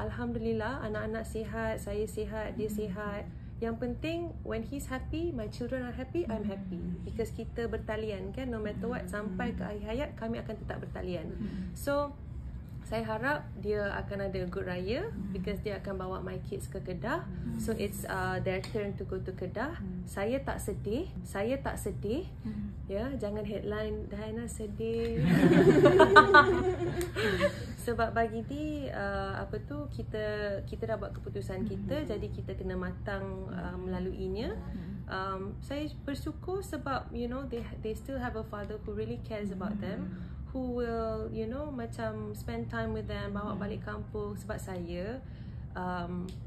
Alhamdulillah, anak-anak sihat, saya sihat, dia sihat. Yang penting, when he's happy, my children are happy, I'm happy. Because kita bertalian kan, no matter what, sampai ke akhir hayat, kami akan tetap bertalian. So, saya harap dia akan ada good raya because dia akan bawa my kids ke Kedah. So it's their turn to go to Kedah. Saya tak sedih. Ya, jangan headline Diana sedih. Sebab bagi ni kita dah buat keputusan kita, jadi kita kena matang melaluinya. Saya bersyukur sebab they still have a father who really cares about them, who will macam spend time with them, bawa balik kampung. Sebab saya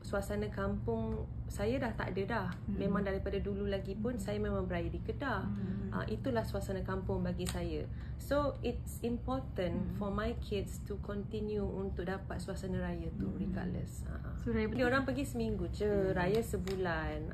suasana kampung saya dah tak ada dah. Memang daripada dulu lagi pun saya memang beraya di Kedah. Itulah suasana kampung bagi saya. So it's important for my kids to continue untuk dapat suasana raya tu regardless. So dia orang pergi seminggu je, raya sebulan.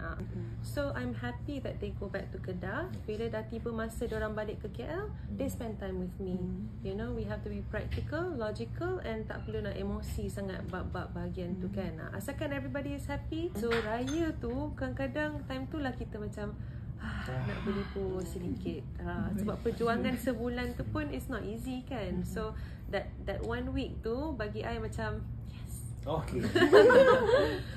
So I'm happy that they go back to Kedah. Bila dah tiba masa dia orang balik ke KL, they spend time with me. We have to be practical, logical, and tak perlu nak emosi sangat bab-bab bahagian tu kan. Asalkan everybody is happy. So raya tu kadang-kadang time tu lah kita macam nak berlipur sedikit. Sebab perjuangan sebulan tu pun it's not easy kan. So that 1 week tu bagi I macam Okay.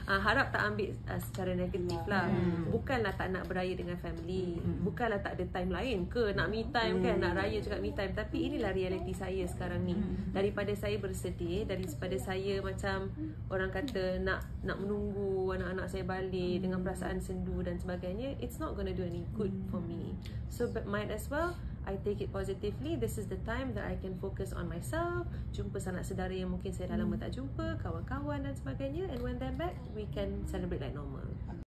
harap tak ambil secara negatif lah. Bukanlah tak nak beraya dengan family, bukanlah tak ada time lain ke, nak me time kan, nak raya juga me time. Tapi inilah realiti saya sekarang ni. Daripada saya bersedih, daripada saya macam orang kata nak menunggu anak-anak saya balik dengan perasaan sendu dan sebagainya, it's not gonna do any good for me. So but might as well I take it positively. This is the time that I can focus on myself, jumpa sanak saudara yang mungkin saya dah lama tak jumpa, kawan-kawan dan sebagainya, and when they're back, we can celebrate like normal.